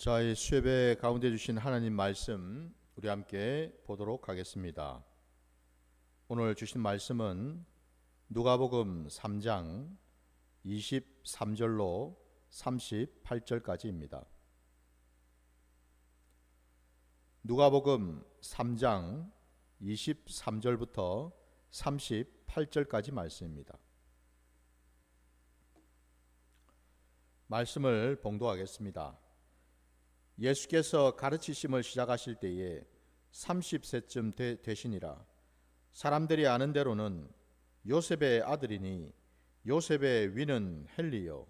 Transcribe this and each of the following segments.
자, 이 수협의 가운데 주신 하나님 말씀 우리 함께 보도록 하겠습니다. 오늘 주신 말씀은 누가복음 3장 23절로 38절까지입니다. 누가복음 3장 23절부터 38절까지 말씀입니다. 말씀을 봉독하겠습니다. 예수께서 가르치심을 시작하실 때에 30세쯤 되시니라. 사람들이 아는 대로는 요셉의 아들이니 요셉의 위는 헬리요,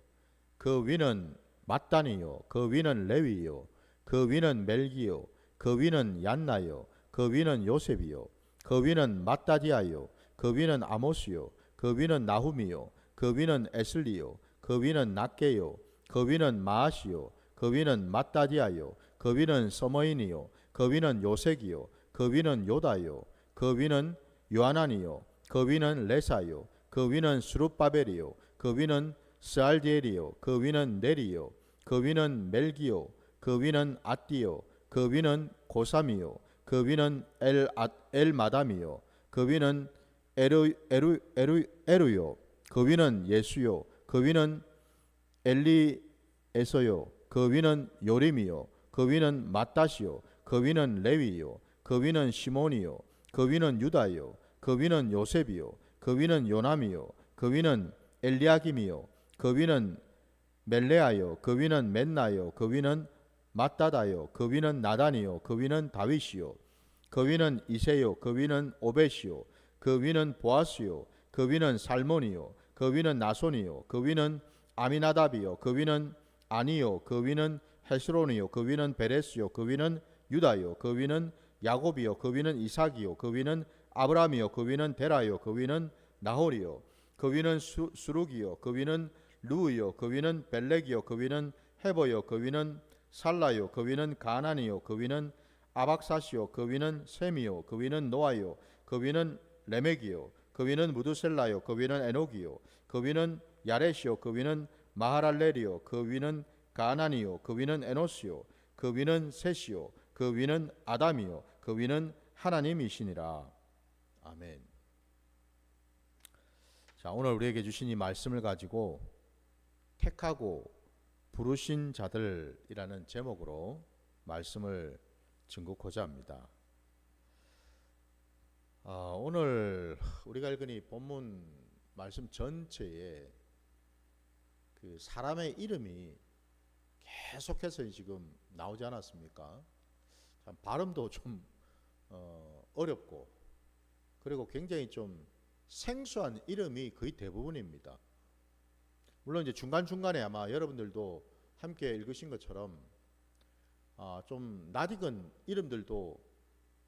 그 위는 맏단이요, 그 위는 레위요, 그 위는 멜기요, 그 위는 얀나요, 그 위는 요셉이요, 그 위는 맏다디아요, 그 위는 아모스요, 그 위는 나훔이요, 그 위는 에슬리요, 그 위는 낫게요, 그 위는 마아시요, 그 위는 맏다디아요, 그 위는 서머인이요, 그 위는 요색이요, 그 위는 요다요, 그 위는 요하나니요, 그 위는 레사요, 그 위는 스룹바벨이요, 그 위는 스알디엘이요, 그 위는 네리요, 그 위는 멜기요, 그 위는 아띠요, 그 위는 고삼이요, 그 위는 엘마담이요, 그 위는 에루요, 그 위는 예수요, 그 위는 엘리에서요, 그 위는 요림이요, 그 위는 맏다시요, 그 위는 레위요, 그 위는 시몬이요, 그 위는 유다요, 그 위는 요셉이요, 그 위는 요남이요, 그 위는 엘리야김이요, 그 위는 멜레아요, 그 위는 멘나요, 그 위는 맏다다요, 그 위는 나단이요, 그 위는 다윗이요, 그 위는 이세요, 그 위는 오벳이요, 그 위는 보아스요, 그 위는 살몬이요, 그 위는 나손이요, 그 위는 아미나답이요, 그 위는 아니요, 그 위는 헤스론이요, 그 위는 베레스요, 그 위는 유다요, 그 위는 야곱이요, 그 위는 이삭이요, 그 위는 아브라함이요, 그 위는 데라요, 그 위는 나홀이요, 그 위는 수룩이요, 그 위는 루이요, 그 위는 벨렉이요, 그 위는 헤버요, 그 위는 살라요, 그 위는 가나니요, 그 위는 아박사시요, 그 위는 셈이요, 그 위는 노아요, 그 위는 레멕이요, 그 위는 무두셀라요, 그 위는 에녹이요, 그 위는 야렛이요, 그 위는 마하랄렐이요, 그 위는 가나니요, 그 위는 에노스요, 그 위는 셋이요, 그 위는 아담이요, 그 위는 하나님이시니라. 아멘. 자, 오늘 우리에게 주신 이 말씀을 가지고 택하고 부르신 자들이라는 제목으로 말씀을 증거하고자 합니다. 오늘 우리가 읽은 이 본문 말씀 전체에 그 사람의 이름이 계속해서 지금 나오지 않았습니까? 참 발음도 좀 어렵고 그리고 굉장히 좀 생소한 이름이 거의 대부분입니다. 물론 이제 중간중간에 아마 여러분들도 함께 읽으신 것처럼 좀 낯익은 이름들도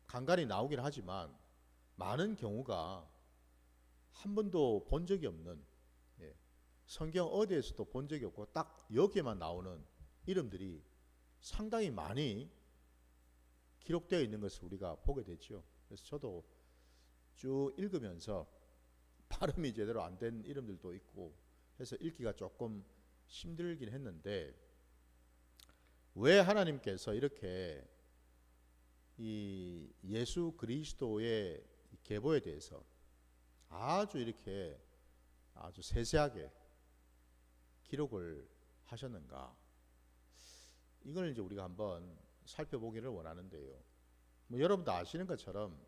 간간히 나오긴 하지만 많은 경우가 한 번도 본 적이 없는, 성경 어디에서도 본 적이 없고 딱 여기에만 나오는 이름들이 상당히 많이 기록되어 있는 것을 우리가 보게 되죠. 그래서 저도 쭉 읽으면서 발음이 제대로 안 된 이름들도 있고 해서 읽기가 조금 힘들긴 했는데, 왜 하나님께서 이렇게 이 예수 그리스도의 계보에 대해서 아주 이렇게 아주 세세하게 기록을 하셨는가, 이걸 이제 우리가 한번 살펴보기를 원하는데요. 여러분도 아시는 것처럼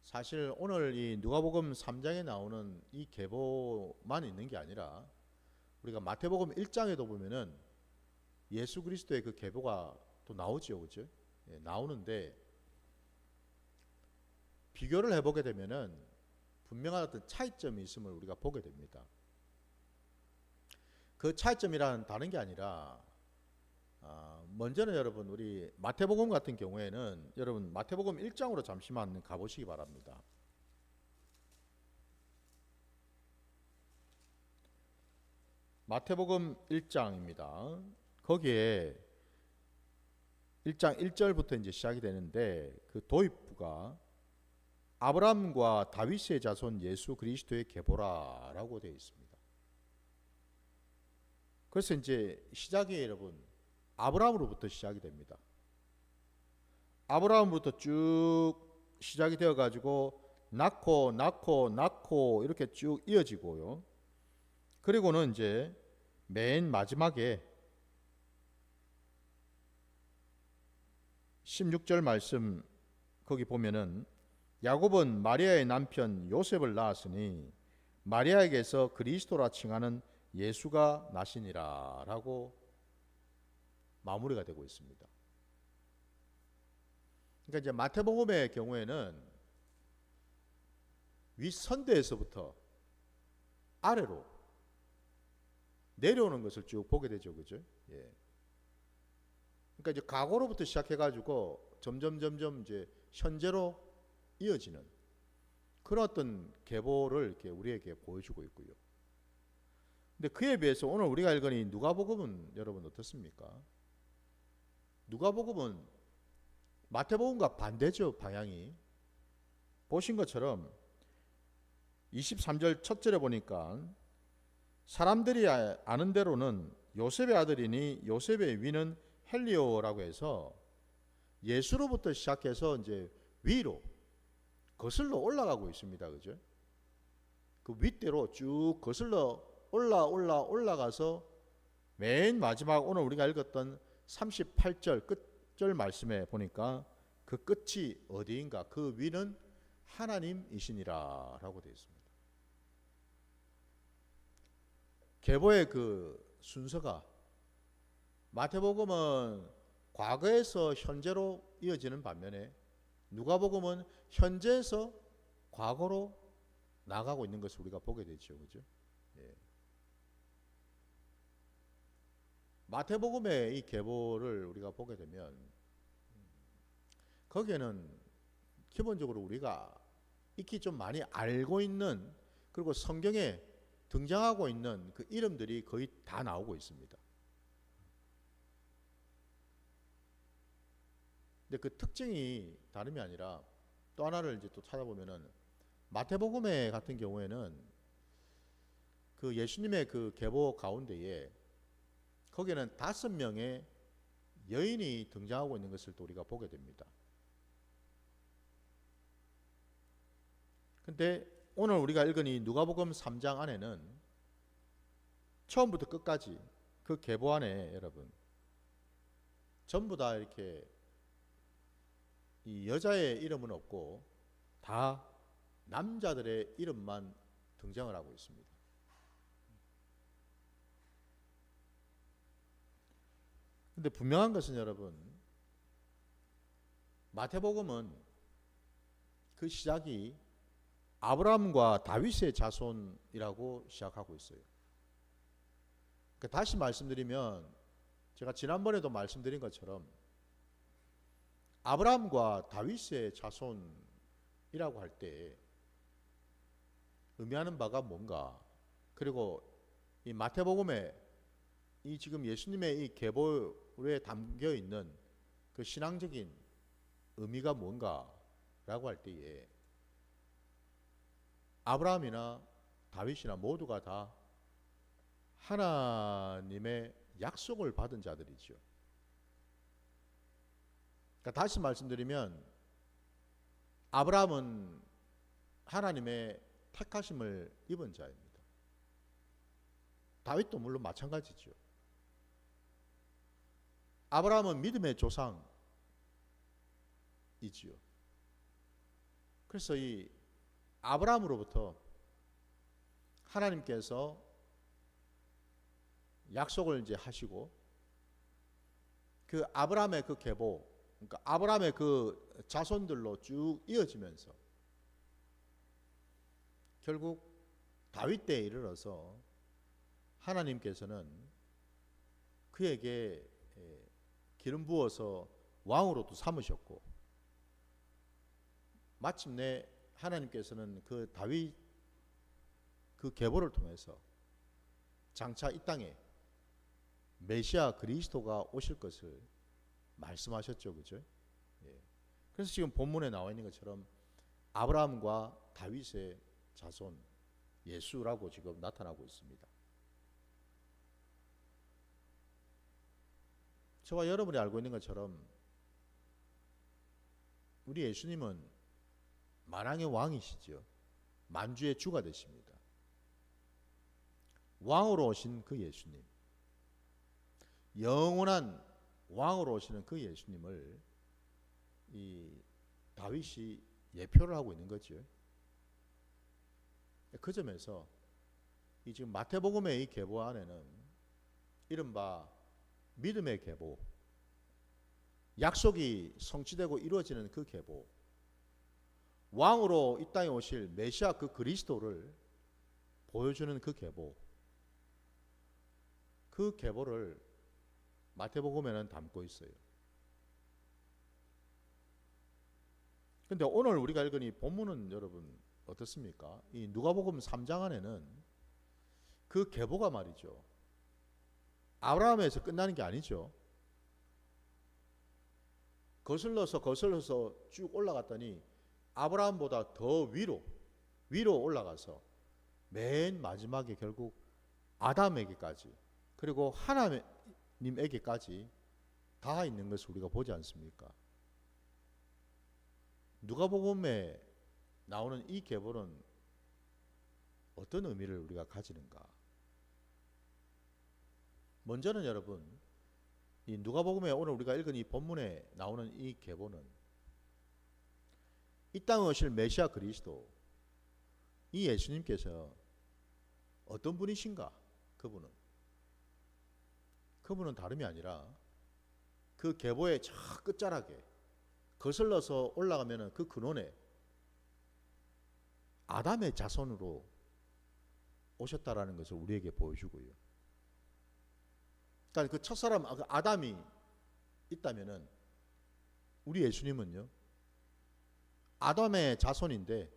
사실 오늘 이 누가복음 3장에 나오는 이 계보만 있는 게 아니라 우리가 마태복음 1장에도 보면은 예수 그리스도의 그 계보가 또 나오죠, 그죠? 나오는데 비교를 해보게 되면은 분명한 어떤 차이점이 있음을 우리가 보게 됩니다. 그 차이점이란 다른 게 아니라 먼저는 여러분 우리 마태복음 같은 경우에는 여러분 마태복음 1장으로 잠시만 가보시기 바랍니다. 마태복음 1장입니다. 거기에 1장 1절부터 이제 시작이 되는데 그 도입부가 아브라함과 다윗의 자손 예수 그리스도의 계보라라고 되어 있습니다. 그래서 이제 시작에 여러분 아브라함으로부터 시작이 됩니다. 아브라함으로부터 쭉 시작이 되어 가지고 낳고 이렇게 쭉 이어지고요. 그리고는 이제 맨 마지막에 16절 말씀 거기 보면은 야곱은 마리아의 남편 요셉을 낳았으니 마리아에게서 그리스도라 칭하는 예수가 나시니라 라고 마무리가 되고 있습니다. 그러니까 이제 마태복음의 경우에는 윗선대에서부터 아래로 내려오는 것을 쭉 보게 되죠. 그죠? 예. 그러니까 이제 과거로부터 시작해가지고 점점 이제 현재로 이어지는 그런 어떤 계보를 이렇게 우리에게 보여주고 있고요. 근데 그에 비해서 오늘 우리가 읽은 이 누가복음은 여러분 어떻습니까? 누가복음은 마태복음과 반대죠, 방향이. 보신 것처럼 23절 첫 절에 보니까 사람들이 아는 대로는 요셉의 아들이니 요셉의 위는 헬리오라고 해서 예수로부터 시작해서 이제 위로 거슬러 올라가고 있습니다. 그죠? 그 윗대로 쭉 거슬러 올라가서 맨 마지막 오늘 우리가 읽었던 38절 끝절 말씀에 보니까 그 끝이 어디인가? 그 위는 하나님이시니라 라고 되어 있습니다. 계보의 그 순서가 마태복음은 과거에서 현재로 이어지는 반면에 누가복음은 현재에서 과거로 나가고 있는 것을 우리가 보게 되죠. 그죠? 예. 마태복음의 이 계보를 우리가 보게 되면 거기에는 기본적으로 우리가 익히 좀 많이 알고 있는 그리고 성경에 등장하고 있는 그 이름들이 거의 다 나오고 있습니다. 근데 그 특징이 다름이 아니라 또 하나를 이제 또 찾아보면은 마태복음에 같은 경우에는 그 예수님의 그 계보 가운데에 거기에는 5명의 여인이 등장하고 있는 것을 또 우리가 보게 됩니다. 근데 오늘 우리가 읽은 이 누가복음 3장 안에는 처음부터 끝까지 그 계보 안에 여러분 전부 다 이렇게 이 여자의 이름은 없고 다 남자들의 이름만 등장을 하고 있습니다. 근데 분명한 것은 여러분 마태복음은 그 시작이 아브라함과 다윗의 자손이라고 시작하고 있어요. 그러니까 다시 말씀드리면 제가 지난번에도 말씀드린 것처럼 아브라함과 다윗의 자손이라고 할 때 의미하는 바가 뭔가, 그리고 이 마태복음에 이 지금 예수님의 이 계보에 담겨 있는 그 신앙적인 의미가 뭔가라고 할 때에 아브라함이나 다윗이나 모두가 다 하나님의 약속을 받은 자들이죠. 그러니까 다시 말씀드리면 아브라함은 하나님의 택하심을 입은 자입니다. 다윗도 물론 마찬가지죠. 아브라함은 믿음의 조상이지요. 그래서 이 아브라함으로부터 하나님께서 약속을 이제 하시고 그 아브라함의 그 계보, 그러니까 아브라함의 그 자손들로 쭉 이어지면서 결국 다윗 때에 이르러서 하나님께서는 그에게 기름 부어서 왕으로도 삼으셨고 마침내 하나님께서는 그 다윗 그 계보를 통해서 장차 이 땅에 메시아 그리스도가 오실 것을 말씀하셨죠. 그죠? 예. 그래서 지금 본문에 나와 있는 것처럼 아브라함과 다윗의 자손 예수라고 지금 나타나고 있습니다. 저와 여러분이 알고 있는 것처럼 우리 예수님은 만왕의 왕이시죠. 만주의 주가 되십니다. 왕으로 오신 그 예수님, 영원한 왕으로 오시는 그 예수님을 이 다윗이 예표를 하고 있는 거죠. 그 점에서 이 지금 마태복음의 이 계보 안에는 이른바 믿음의 계보, 약속이 성취되고 이루어지는 그 계보, 왕으로 이 땅에 오실 메시아 그 그리스도를 보여주는 그 계보, 그 계보를 마태복음에는 담고 있어요. 근데 오늘 우리가 읽은 이 본문은 여러분 어떻습니까? 이 누가복음 3장 안에는 그 계보가 말이죠, 아브라함에서 끝나는 게 아니죠. 거슬러서 쭉 올라갔더니 아브라함보다 더 위로 올라가서 맨 마지막에 결국 아담에게까지, 그리고 하나님에게까지 다 있는 것을 우리가 보지 않습니까? 누가복음에 나오는 이 계보는 어떤 의미를 우리가 가지는가? 먼저는 여러분, 이 누가복음에 오늘 우리가 읽은 이 본문에 나오는 이 계보는 이 땅에 오실 메시아 그리스도, 이 예수님께서 어떤 분이신가? 그분은 다름이 아니라 그 계보의 저 끝자락에 거슬러서 올라가면 그 근원에 아담의 자손으로 오셨다라는 것을 우리에게 보여주고요. 그러니까 그 첫사람 아담이 있다면은 우리 예수님은요, 아담의 자손인데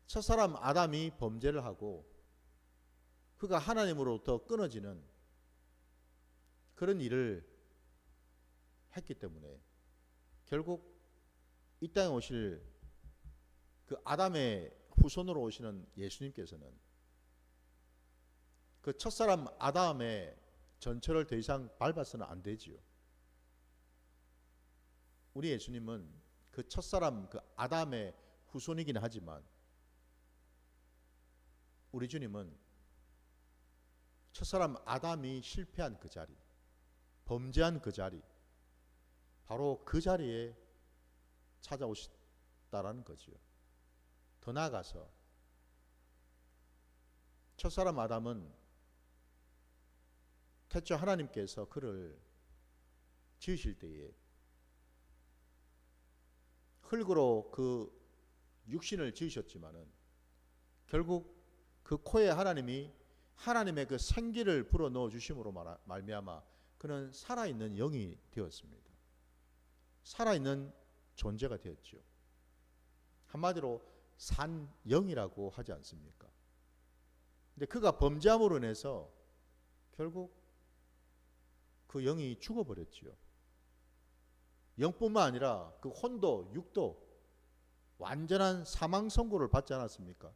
첫사람 아담이 범죄를 하고 그가 하나님으로부터 끊어지는 그런 일을 했기 때문에 결국 이 땅에 오실 그 아담의 후손으로 오시는 예수님께서는 그 첫사람 아담의 전철을 더 이상 밟아서는 안 되지요. 우리 예수님은 그 첫사람 그 아담의 후손이긴 하지만 우리 주님은 첫사람 아담이 실패한 그 자리, 범죄한 그 자리, 바로 그 자리에 찾아오셨다라는 거지요. 더 나아가서 첫사람 아담은 태초 하나님께서 그를 지으실 때에 흙으로 그 육신을 지으셨지만은 결국 그 코에 하나님이 하나님의 그 생기를 불어 넣어 주심으로 말미암아 그는 살아있는 영이 되었습니다. 살아있는 존재가 되었죠. 한마디로 산 영이라고 하지 않습니까? 근데 그가 범죄함으로 인해서 결국 그 영이 죽어버렸지요. 영뿐만 아니라 그 혼도 육도 완전한 사망 선고를 받지 않았습니까?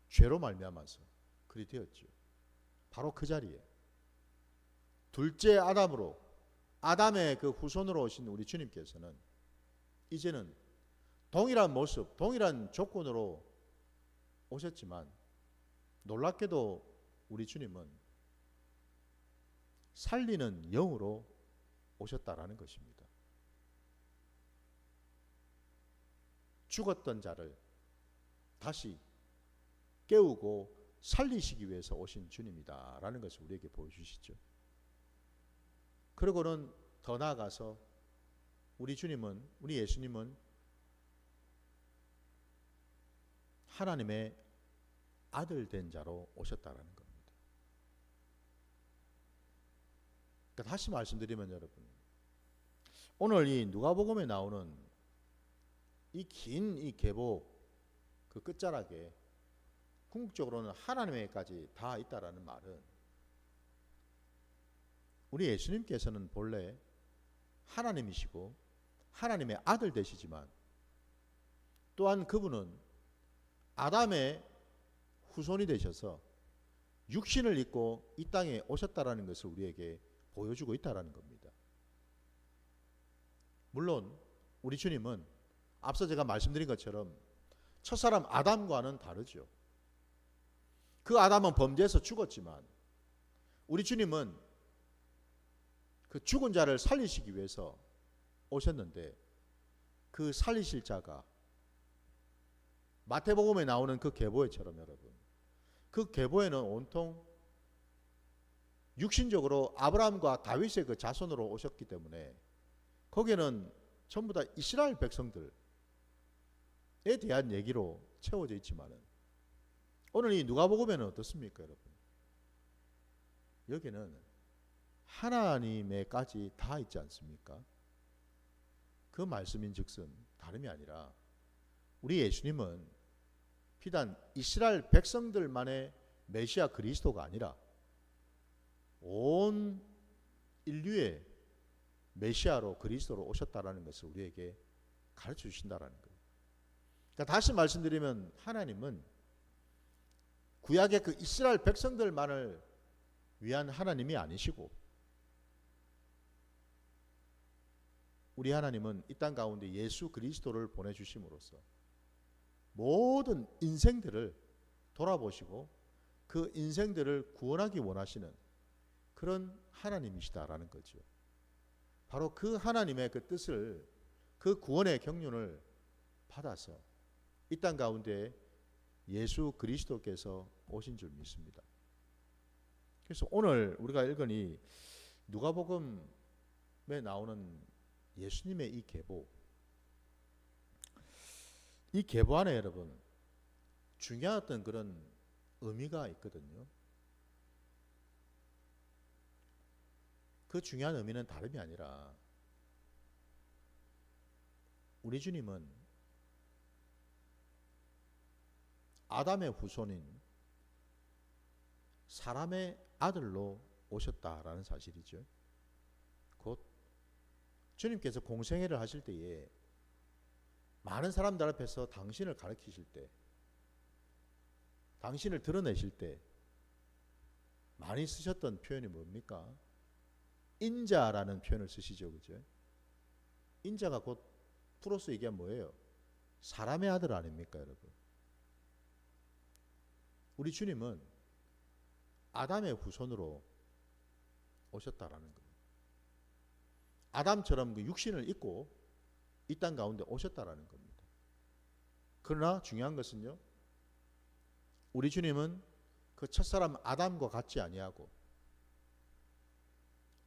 죄로 말미암아서 그리 되었죠. 바로 그 자리에 둘째 아담으로, 아담의 그 후손으로 오신 우리 주님께서는 이제는 동일한 모습, 동일한 조건으로 오셨지만 놀랍게도 우리 주님은 살리는 영으로 오셨다라는 것입니다. 죽었던 자를 다시 깨우고 살리시기 위해서 오신 주님이다라는 것을 우리에게 보여주시죠. 그리고는 더 나아가서 우리 주님은, 우리 예수님은 하나님의 아들 된 자로 오셨다라는 겁니다. 그러니까 다시 말씀드리면 여러분, 오늘 이 누가복음에 나오는 이 긴 이 계보 그 끝자락에 궁극적으로는 하나님에게까지 다 있다라는 말은 우리 예수님께서는 본래 하나님이시고 하나님의 아들 되시지만 또한 그분은 아담의 후손이 되셔서 육신을 입고 이 땅에 오셨다라는 것을 우리에게 보여주고 있다라는 겁니다. 물론 우리 주님은 앞서 제가 말씀드린 것처럼 첫사람 아담과는 다르죠. 그 아담은 범죄해서 죽었지만 우리 주님은 그 죽은 자를 살리시기 위해서 오셨는데 그 살리실 자가 마태복음에 나오는 그 계보회처럼 여러분, 그 계보회는 온통 육신적으로 아브라함과 다윗의 그 자손으로 오셨기 때문에 거기에는 전부 다 이스라엘 백성들에 대한 얘기로 채워져 있지만은 오늘 이 누가복음에는 어떻습니까, 여러분? 여기는 하나님의까지 다 있지 않습니까? 그 말씀인즉슨 다름이 아니라 우리 예수님은 비단 이스라엘 백성들만의 메시아 그리스도가 아니라 온 인류의 메시아로 그리스도로 오셨다라는 것을 우리에게 가르쳐 주신다라는 거예요. 그러니까 다시 말씀드리면 하나님은 구약의 그 이스라엘 백성들만을 위한 하나님이 아니시고 우리 하나님은 이 땅 가운데 예수 그리스도를 보내주심으로써 모든 인생들을 돌아보시고 그 인생들을 구원하기 원하시는 그런 하나님이시다라는 거죠. 바로 그 하나님의 그 뜻을, 그 구원의 경륜을 받아서 이 땅 가운데 예수 그리스도께서 오신 줄 믿습니다. 그래서 오늘 우리가 읽은 이 누가복음에 나오는 예수님의 이 계보, 이 계보 안에 여러분 중요한 어떤 그런 의미가 있거든요. 그 중요한 의미는 다름이 아니라 우리 주님은 아담의 후손인 사람의 아들로 오셨다라는 사실이죠. 곧 주님께서 공생애를 하실 때에 많은 사람들 앞에서 당신을 가르치실 때, 당신을 드러내실 때 많이 쓰셨던 표현이 뭡니까? 인자라는 표현을 쓰시죠. 그죠? 인자가 곧 풀어서 얘기하면 뭐예요? 사람의 아들 아닙니까, 여러분? 우리 주님은 아담의 후손으로 오셨다라는 거예요. 아담처럼 그 육신을 입고 이 땅 가운데 오셨다라는 겁니다. 그러나 중요한 것은요, 우리 주님은 그 첫사람 아담과 같지 아니하고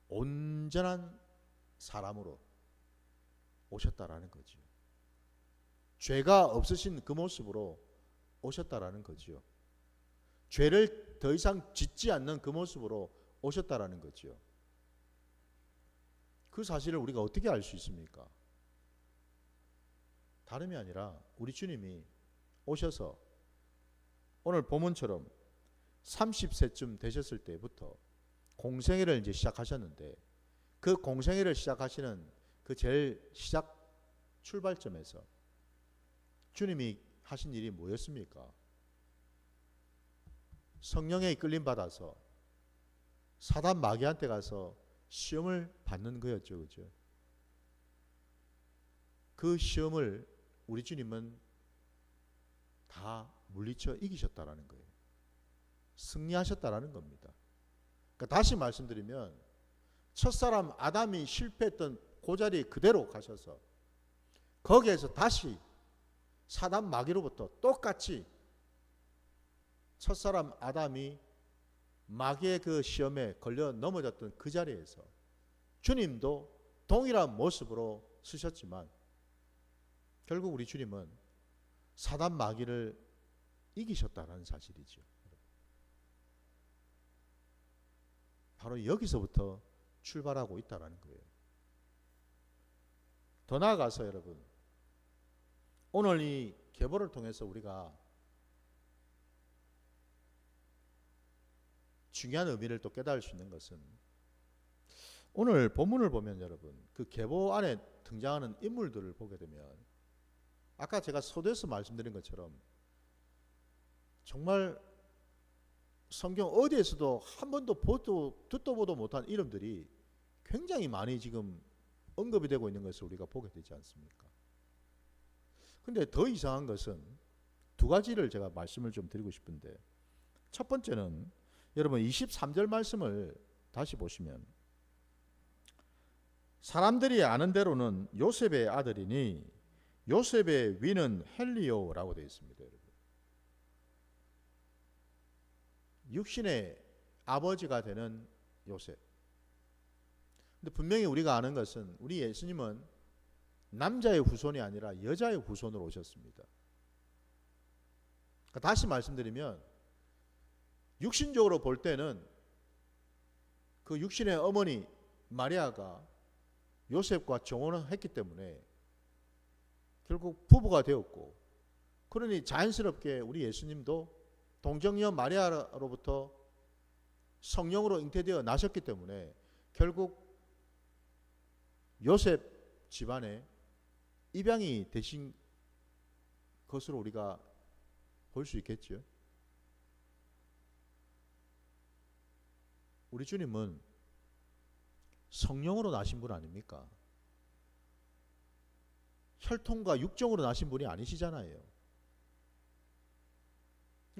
온전한 사람으로 오셨다라는 거죠. 죄가 없으신 그 모습으로 오셨다라는 거죠. 죄를 더 이상 짓지 않는 그 모습으로 오셨다라는 거죠. 그 사실을 우리가 어떻게 알 수 있습니까? 다름이 아니라 우리 주님이 오셔서 오늘 본문처럼 30세쯤 되셨을 때부터 공생애를 이제 시작하셨는데 그 공생애를 시작하시는 그 제일 시작 출발점에서 주님이 하신 일이 뭐였습니까? 성령에 이끌림 받아서 사단 마귀한테 가서 시험을 받는 거였죠. 그죠? 그 시험을 우리 주님은 다 물리쳐 이기셨다라는 거예요. 승리하셨다라는 겁니다. 그러니까 다시 말씀드리면 첫사람 아담이 실패했던 그 자리에 그대로 가셔서 거기에서 다시 사단 마귀로부터 똑같이 첫사람 아담이 마귀의 그 시험에 걸려 넘어졌던 그 자리에서 주님도 동일한 모습으로 쓰셨지만 결국 우리 주님은 사단 마귀를 이기셨다는 사실이죠. 바로 여기서부터 출발하고 있다는 거예요. 더 나아가서 여러분, 오늘 이 계보를 통해서 우리가 중요한 의미를 또 깨달을 수 있는 것은 오늘 본문을 보면 여러분 그 계보 안에 등장하는 인물들을 보게 되면 아까 제가 서두에서 말씀드린 것처럼 정말 성경 어디에서도 한 번도 듣도 보도 못한 이름들이 굉장히 많이 지금 언급이 되고 있는 것을 우리가 보게 되지 않습니까? 근데 더 이상한 것은 두 가지를 제가 말씀을 좀 드리고 싶은데, 첫 번째는 여러분 23절 말씀을 다시 보시면, 사람들이 아는 대로는 요셉의 아들이니 요셉의 위는 헬리오라고 되어 있습니다. 여러분, 육신의 아버지가 되는 요셉. 근데 분명히 우리가 아는 것은 우리 예수님은 남자의 후손이 아니라 여자의 후손으로 오셨습니다. 그러니까 다시 말씀드리면, 육신적으로 볼 때는 그 육신의 어머니 마리아가 요셉과 정혼을 했기 때문에 결국 부부가 되었고, 그러니 자연스럽게 우리 예수님도 동정녀 마리아로부터 성령으로 잉태되어 나셨기 때문에 결국 요셉 집안에 입양이 되신 것으로 우리가 볼 수 있겠죠. 우리 주님은 성령으로 나신 분 아닙니까? 혈통과 육정으로 나신 분이 아니시잖아요.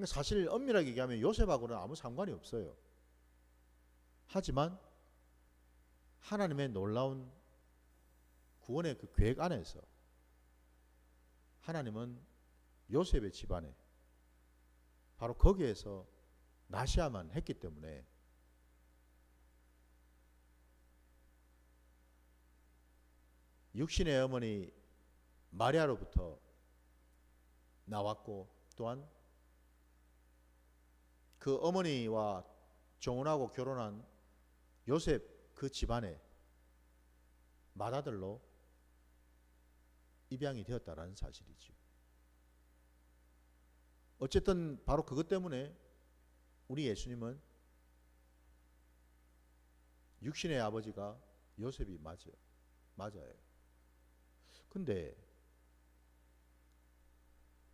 사실 엄밀하게 얘기하면 요셉하고는 아무 상관이 없어요. 하지만 하나님의 놀라운 구원의 그 계획 안에서 하나님은 요셉의 집안에 바로 거기에서 나셔야만 했기 때문에 육신의 어머니 마리아로부터 나왔고, 또한 그 어머니와 정혼하고 결혼한 요셉 그 집안의 맏아들로 입양이 되었다라는 사실이죠. 어쨌든 바로 그것 때문에 우리 예수님은 육신의 아버지가 요셉이 맞아요. 근데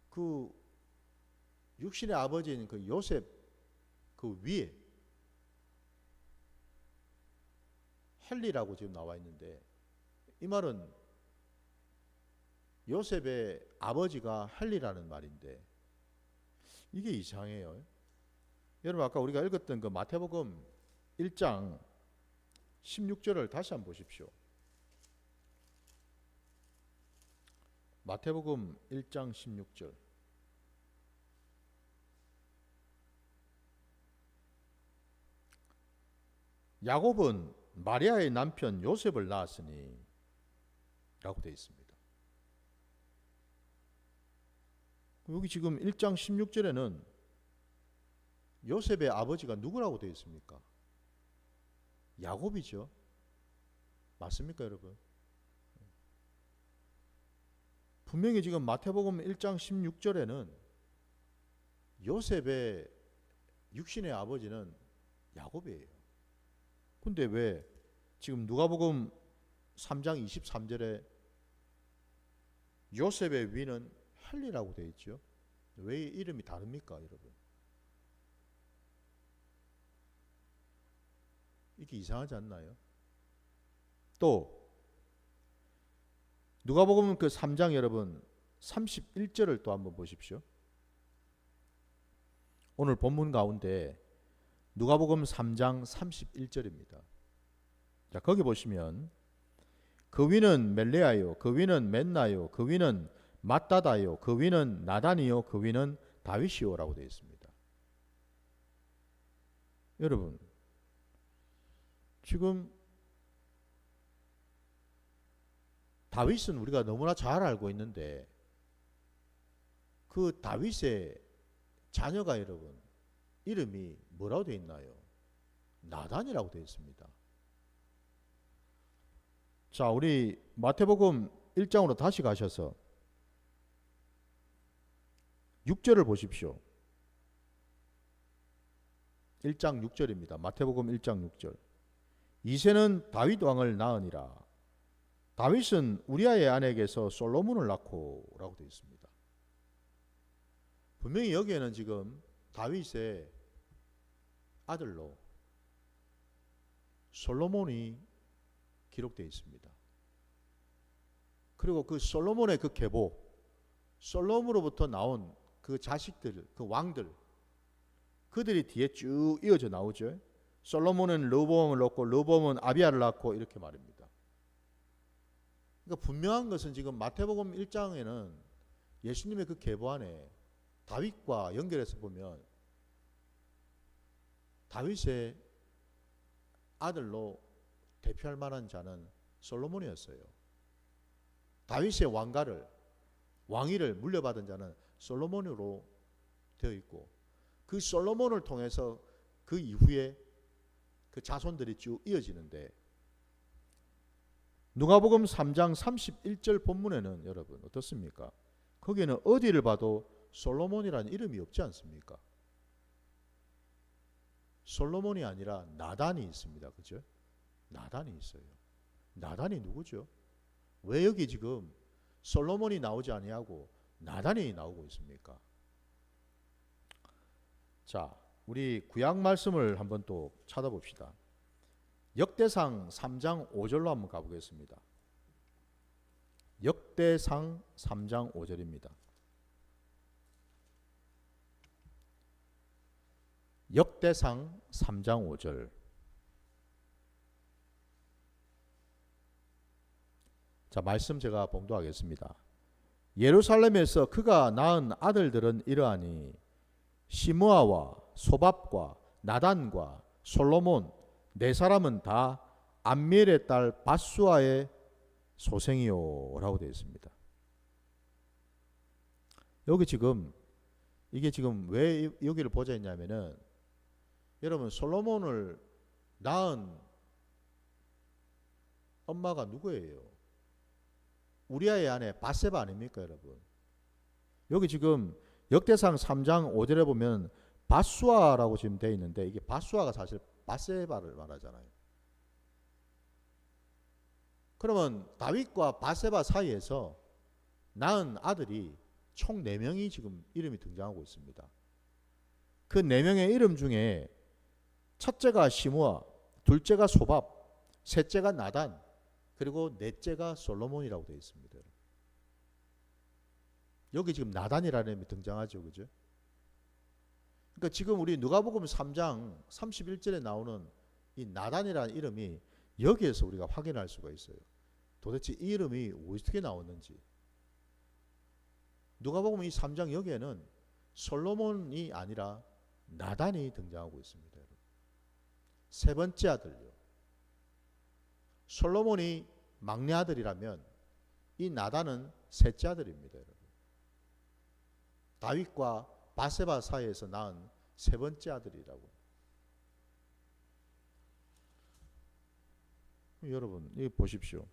그 육신의 아버지인 그 요셉 그 위에 헬리라고 지금 나와 있는데, 이 말은 요셉의 아버지가 헬리라는 말인데 이게 이상해요. 여러분, 아까 우리가 읽었던 그 마태복음 1장 16절을 다시 한번 보십시오. 마태복음 1장 16절. 야곱은 마리아의 남편 요셉을 낳았으니 라고 되어 있습니다. 여기 지금 1장 16절에는 요셉의 아버지가 누구라고 되어 있습니까? 야곱이죠. 맞습니까, 여러분? 분명히 지금 마태복음 1장 16절에는 요셉의 육신의 아버지는 야곱이에요. 근데 왜 지금 누가복음 3장 23절에 요셉의 위는 헬리라고 되어 있죠? 왜 이름이 다릅니까, 여러분? 이게 이상하지 않나요? 또 누가복음 그 3장 여러분 31절을 또 한번 보십시오. 오늘 본문 가운데 누가복음 3장 31절입니다. 자, 거기 보시면 그 위는 멜레아요, 그 위는 맨나요, 그 위는 맏다다요, 그 위는 나단이요, 그 위는 다윗이요라고 되어 있습니다. 여러분, 지금 다윗은 우리가 너무나 잘 알고 있는데 그 다윗의 자녀가 여러분 이름이 뭐라고 되어 있나요? 나단이라고 되어 있습니다. 자, 우리 마태복음 1장으로 다시 가셔서 6절을 보십시오. 1장 6절입니다. 마태복음 1장 6절. 이새는 다윗 왕을 낳으니라. 다윗은 우리아의 아내에게서 솔로몬을 낳고 라고 되어 있습니다. 분명히 여기에는 지금 다윗의 아들로 솔로몬이 기록되어 있습니다. 그리고 그 솔로몬의 그 계보, 솔로몬으로부터 나온 그 자식들, 그 왕들, 그들이 뒤에 쭉 이어져 나오죠. 솔로몬은 르호보암을 낳고 르호보암은 아비야를 낳고 이렇게 말입니다. 그러니까 분명한 것은 지금 마태복음 1장에는 예수님의 그 계보 안에 다윗과 연결해서 보면 다윗의 아들로 대표할 만한 자는 솔로몬이었어요. 다윗의 왕위를 물려받은 자는 솔로몬으로 되어 있고, 그 솔로몬을 통해서 그 이후에 그 자손들이 쭉 이어지는데, 누가복음 3장 31절 본문에는 여러분 어떻습니까? 거기에는 어디를 봐도 솔로몬이라는 이름이 없지 않습니까? 솔로몬이 아니라 나단이 있습니다. 그죠? 나단이 있어요. 나단이 누구죠? 왜 여기 지금 솔로몬이 나오지 아니하고 나단이 나오고 있습니까? 자, 우리 구약 말씀을 한번 또 찾아봅시다. 역대상 3장 5절로 한번 가보겠습니다. 역대상 3장 5절입니다. 역대상 3장 5절. 자, 말씀 제가 봉독하겠습니다. 예루살렘에서 그가 낳은 아들들은 이러하니 시므아와 소밥과 나단과 솔로몬 네 사람은 다 암미엘의 딸 바수아의 소생이요 라고 되어 있습니다. 여기 지금 이게 지금 왜 여기를 보자 했냐면은, 여러분 솔로몬을 낳은 엄마가 누구예요? 우리아의 아내 바세바 아닙니까 여러분? 여기 지금 역대상 3장 5절에 보면 바수아라고 지금 되어 있는데, 이게 바수아가 사실 바세바를 말하잖아요. 그러면 다윗과 바세바 사이에서 낳은 아들이 총 4명이 지금 이름이 등장하고 있습니다. 그 4명의 이름 중에 첫째가 시므아, 둘째가 소밥, 셋째가 나단, 그리고 넷째가 솔로몬이라고 되어 있습니다. 여기 지금 나단이라는 이름이 등장하죠. 그죠? 그러니까 지금 우리 누가복음 3장 31절에 나오는 이 나단이라는 이름이 여기에서 우리가 확인할 수가 있어요. 도대체 이 이름이 어떻게 나왔는지. 누가복음 이 3장 여기에는 솔로몬이 아니라 나단이 등장하고 있습니다. 세 번째 아들요. 솔로몬이 막내 아들이라면 이 나단은 셋째 아들입니다. 여러분. 다윗과 바세바 사이에서 낳은 세 번째 아들이라고. 여러분 여기 보십시오.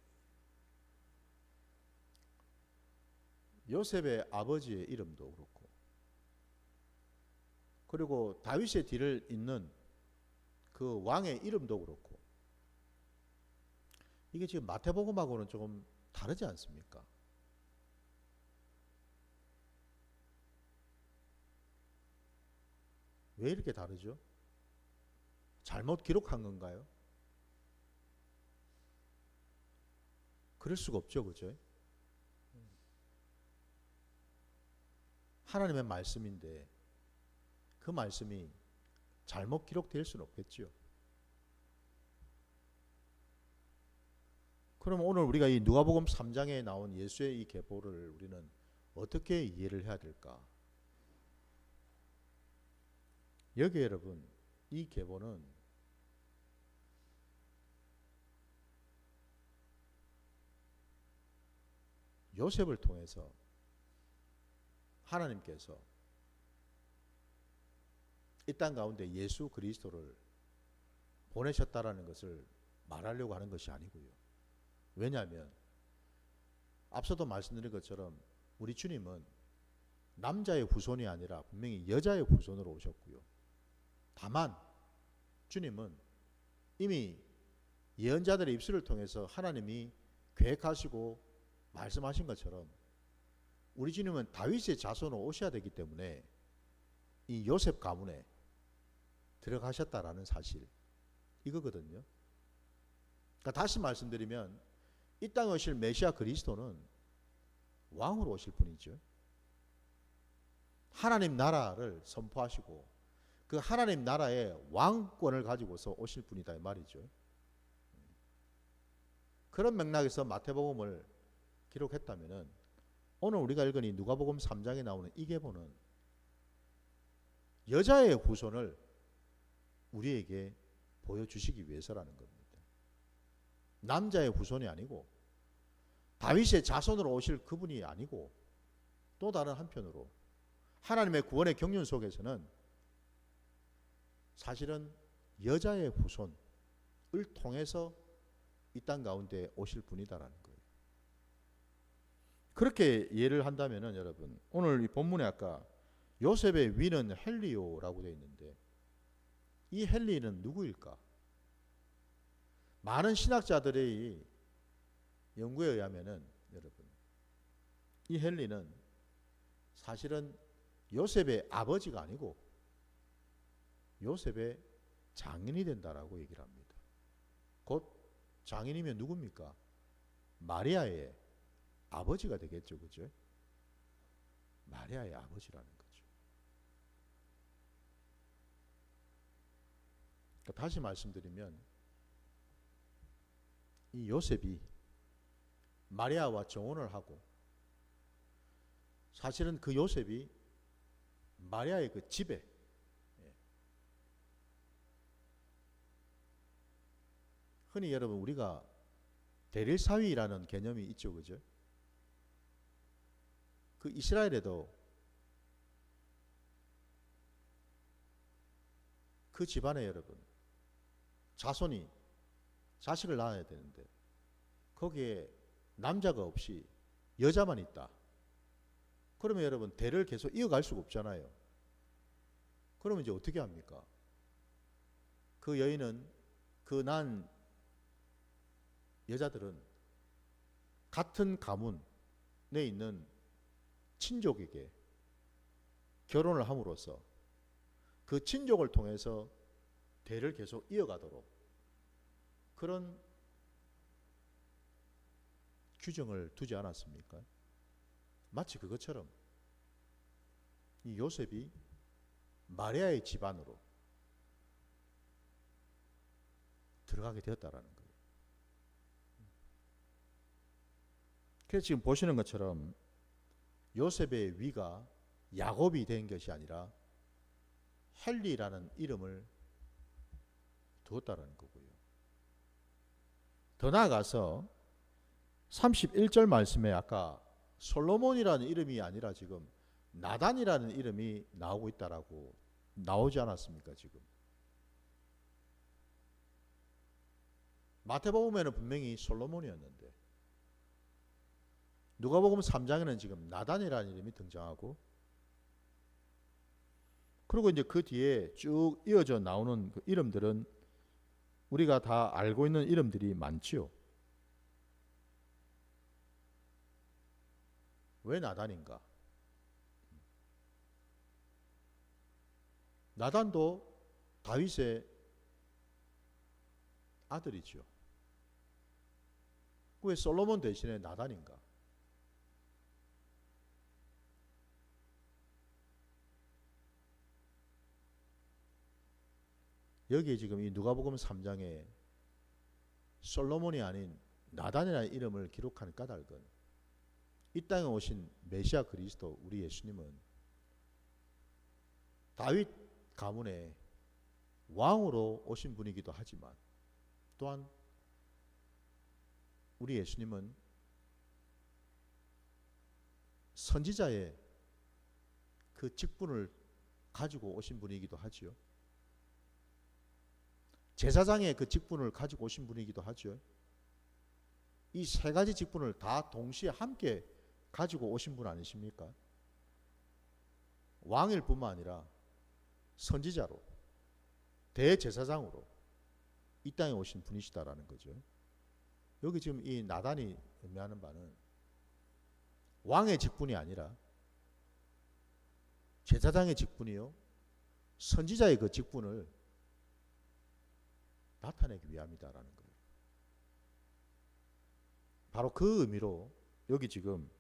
요셉의 아버지의 이름도 그렇고, 그리고 다윗의 뒤를 잇는 그 왕의 이름도 그렇고, 이게 지금 마태복음하고는 조금 다르지 않습니까? 왜 이렇게 다르죠? 잘못 기록한 건가요? 그럴 수가 없죠. 그죠? 하나님의 말씀인데 그 말씀이 잘못 기록될 수는 없겠죠. 그럼 오늘 우리가 이 누가복음 3장에 나온 예수의 이 계보를 우리는 어떻게 이해를 해야 될까? 여기 여러분 이 계보는 요셉을 통해서 하나님께서 이 땅 가운데 예수 그리스도를 보내셨다라는 것을 말하려고 하는 것이 아니고요. 왜냐하면 앞서도 말씀드린 것처럼 우리 주님은 남자의 후손이 아니라 분명히 여자의 후손으로 오셨고요. 다만 주님은 이미 예언자들의 입술을 통해서 하나님이 계획하시고 말씀하신 것처럼 우리 주님은 다윗의 자손으로 오셔야 되기 때문에 이 요셉 가문에 들어가셨다라는 사실 이거거든요. 그러니까 다시 말씀드리면 이 땅에 오실 메시아 그리스도는 왕으로 오실 분이죠. 하나님 나라를 선포하시고 그 하나님 나라의 왕권을 가지고서 오실 분이다 이 말이죠. 그런 맥락에서 마태복음을 기록했다면은 오늘 우리가 읽은 이 누가복음 3장에 나오는 이 계보는 여자의 후손을 우리에게 보여주시기 위해서라는 겁니다. 남자의 후손이 아니고 다윗의 자손으로 오실 그분이 아니고 또 다른 한편으로 하나님의 구원의 경륜 속에서는 사실은 여자의 후손을 통해서 이 땅 가운데 오실 분이다라는 거예요. 그렇게 이해를 한다면은 여러분 오늘 이 본문에 아까 요셉의 위는 헬리오라고 되어 있는데 이 헬리는 누구일까? 많은 신학자들의 연구에 의하면은 여러분 이 헬리는 사실은 요셉의 아버지가 아니고 요셉의 장인이 된다라고 얘기를 합니다. 곧 장인이면 누굽니까? 마리아의 아버지가 되겠죠. 그죠? 마리아의 아버지라는 거죠. 그러니까 다시 말씀드리면 이 요셉이 마리아와 정혼을 하고 사실은 그 요셉이 마리아의 그 집에 흔히 여러분 우리가 대릴사위라는 개념이 있죠. 그죠? 그 이스라엘에도 그 집안에 여러분 자손이 자식을 낳아야 되는데 거기에 남자가 없이 여자만 있다. 그러면 여러분 대를 계속 이어갈 수가 없잖아요. 그러면 이제 어떻게 합니까? 그 여인은 그 난 여자들은 같은 가문에 있는 친족에게 결혼을 함으로써 그 친족을 통해서 대를 계속 이어가도록 그런 규정을 두지 않았습니까? 마치 그것처럼 이 요셉이 마리아의 집안으로 들어가게 되었다라는 거예요. 그래서 지금 보시는 것처럼 요셉의 위가 야곱이 된 것이 아니라 헬리라는 이름을 두었다라는 거고요. 더 나아가서 31절 말씀에 아까 솔로몬이라는 이름이 아니라 지금 나단이라는 이름이 나오고 있다라고 나오지 않았습니까? 지금 마태복음에는 분명히 솔로몬이었는데 누가복음 3장에는 지금 나단이라는 이름이 등장하고 그리고 이제 그 뒤에 쭉 이어져 나오는 그 이름들은 우리가 다 알고 있는 이름들이 많지요. 왜 나단인가? 나단도 다윗의 아들이죠. 왜 솔로몬 대신에 나단인가? 여기에 지금 이 누가복음 3장에 솔로몬이 아닌 나단이라는 이름을 기록하는 까닭은 이 땅에 오신 메시아 그리스도 우리 예수님은 다윗 가문의 왕으로 오신 분이기도 하지만 또한 우리 예수님은 선지자의 그 직분을 가지고 오신 분이기도 하지요. 제사장의 그 직분을 가지고 오신 분이기도 하죠. 이 세 가지 직분을 다 동시에 함께 가지고 오신 분 아니십니까? 왕일 뿐만 아니라 선지자로 대제사장으로 이 땅에 오신 분이시다라는 거죠. 여기 지금 이 나단이 의미하는 바는 왕의 직분이 아니라 제사장의 직분이요 선지자의 그 직분을 나타내기 위함이다라는 거예요. 바로 그 의미로 여기 지금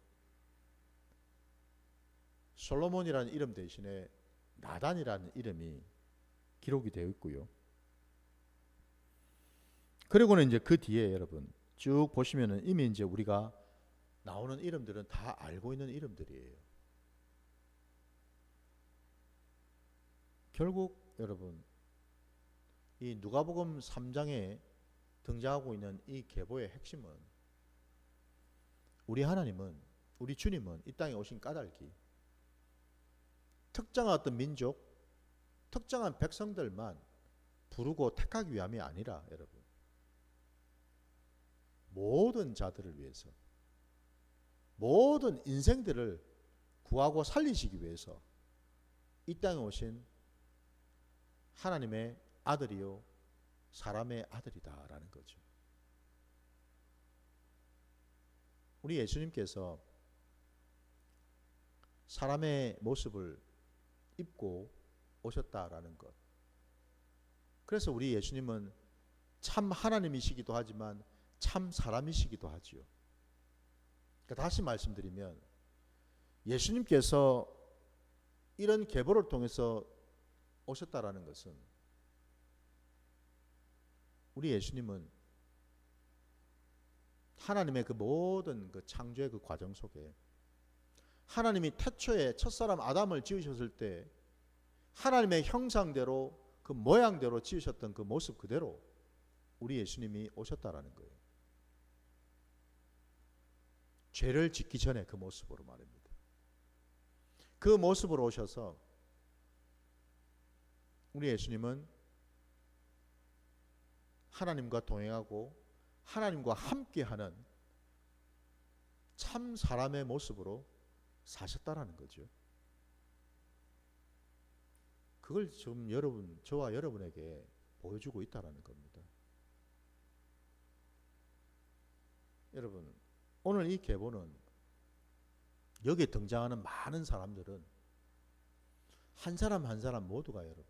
솔로몬이라는 이름 대신에 나단이라는 이름이 기록이 되어 있고요. 그리고는 이제 그 뒤에 여러분 쭉 보시면은 이미 이제 우리가 나오는 이름들은 다 알고 있는 이름들이에요. 결국 여러분 이 누가복음 3장에 등장하고 있는 이 계보의 핵심은 우리 하나님은, 우리 주님은 이 땅에 오신 까닭이 특정한 어떤 민족, 특정한 백성들만 부르고 택하기 위함이 아니라 여러분 모든 자들을 위해서, 모든 인생들을 구하고 살리시기 위해서 이 땅에 오신 하나님의 아들이요 사람의 아들이다라는 거죠. 우리 예수님께서 사람의 모습을 입고 오셨다라는 것. 그래서 우리 예수님은 참 하나님이시기도 하지만 참 사람이시기도 하지요. 그러니까 다시 말씀드리면 예수님께서 이런 계보를 통해서 오셨다라는 것은 우리 예수님은 하나님의 그 모든 그 창조의 그 과정 속에 하나님이 태초에 첫사람 아담을 지으셨을 때 하나님의 형상대로 그 모양대로 지으셨던 그 모습 그대로 우리 예수님이 오셨다라는 거예요. 죄를 짓기 전에 그 모습으로 말입니다. 그 모습으로 오셔서 우리 예수님은 하나님과 동행하고 하나님과 함께하는 참 사람의 모습으로 사셨다라는 거죠. 그걸 지금 저와 여러분에게 보여주고 있다라는 겁니다. 여러분, 오늘 이 계보는 여기에 등장하는 많은 사람들은 한 사람 한 사람 모두가 여러분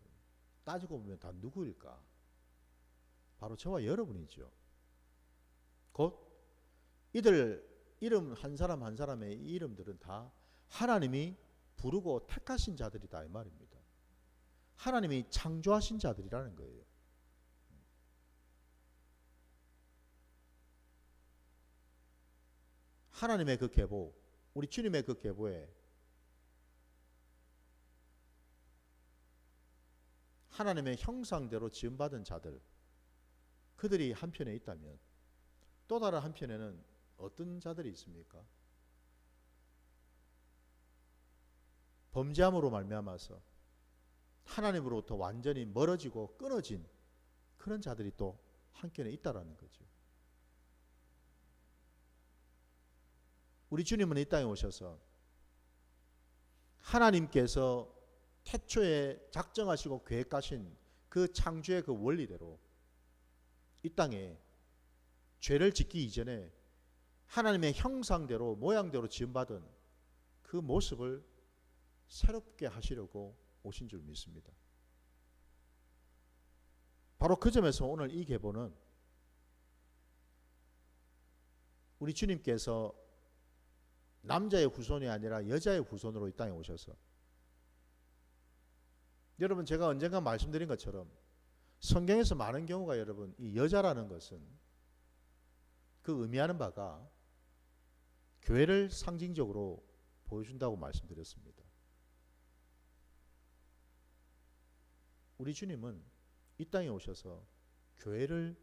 따지고 보면 다 누구일까? 바로 저와 여러분이죠. 곧 이들 이름 한 사람 한 사람의 이 이름들은 다 하나님이 부르고 택하신 자들이다 이 말입니다. 하나님이 창조하신 자들이라는 거예요. 하나님의 그 계보, 우리 주님의 그 계보에 하나님의 형상대로 지음받은 자들, 그들이 한편에 있다면 또 다른 한편에는 어떤 자들이 있습니까? 범죄함으로 말미암아서 하나님으로부터 완전히 멀어지고 끊어진 그런 자들이 또 한켠에 있다라는 거죠. 우리 주님은 이 땅에 오셔서 하나님께서 태초에 작정하시고 계획하신 그 창조의 그 원리대로 이 땅에 죄를 짓기 이전에 하나님의 형상대로 모양대로 지음받은 그 모습을 새롭게 하시려고 오신 줄 믿습니다. 바로 그 점에서 오늘 이 계보는 우리 주님께서 남자의 후손이 아니라 여자의 후손으로 이 땅에 오셔서, 여러분 제가 언젠가 말씀드린 것처럼 성경에서 많은 경우가 여러분 이 여자라는 것은 그 의미하는 바가 교회를 상징적으로 보여준다고 말씀드렸습니다. 우리 주님은 이 땅에 오셔서 교회를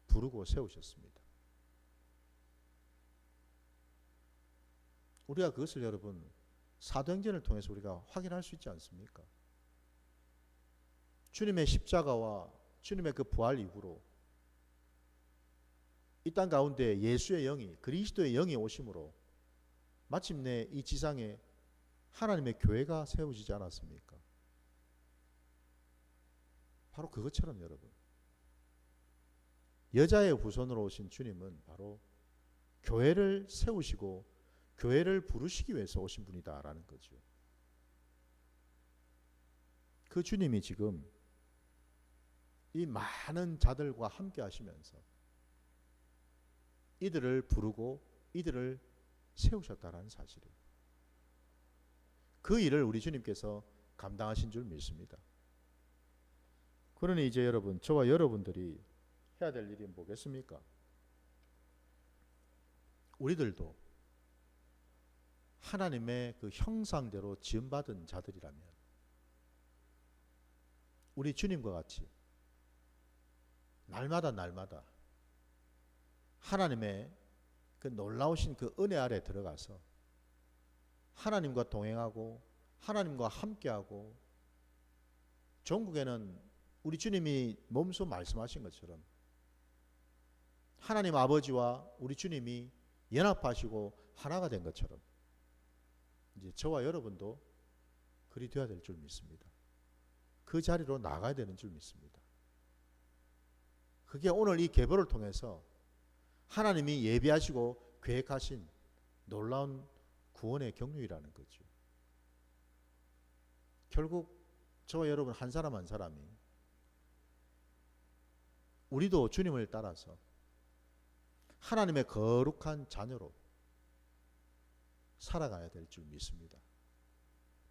부르고 세우셨습니다. 우리가 그것을 여러분 사도행전을 통해서 우리가 확인할 수 있지 않습니까? 주님의 십자가와 주님의 그 부활 이후로 이 땅 가운데 예수의 영이, 그리스도의 영이 오심으로 마침내 이 지상에 하나님의 교회가 세워지지 않았습니까? 바로 그것처럼 여러분 여자의 후손으로 오신 주님은 바로 교회를 세우시고 교회를 부르시기 위해서 오신 분이다라는 거죠. 그 주님이 지금 이 많은 자들과 함께 하시면서 이들을 부르고 이들을 세우셨다는 사실이에요. 그 일을 우리 주님께서 감당하신 줄 믿습니다. 그러니 이제 여러분, 저와 여러분들이 해야 될 일이 뭐겠습니까? 우리들도 하나님의 그 형상대로 지음받은 자들이라면 우리 주님과 같이 날마다 하나님의 그 놀라우신 그 은혜 아래 들어가서 하나님과 동행하고 하나님과 함께하고, 전국에는 우리 주님이 몸소 말씀하신 것처럼 하나님 아버지와 우리 주님이 연합하시고 하나가 된 것처럼 이제 저와 여러분도 그리 되어야 될 줄 믿습니다. 그 자리로 나가야 되는 줄 믿습니다. 그게 오늘 이 계보를 통해서 하나님이 예비하시고 계획하신 놀라운 구원의 경륜이라는 거죠. 결국 저와 여러분 한 사람 한 사람이 우리도 주님을 따라서 하나님의 거룩한 자녀로 살아가야 될 줄 믿습니다.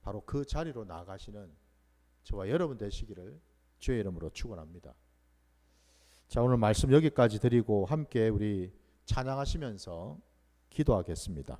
바로 그 자리로 나아가시는 저와 여러분 되시기를 주의 이름으로 축원합니다. 자, 오늘 말씀 여기까지 드리고 함께 우리 찬양하시면서 기도하겠습니다.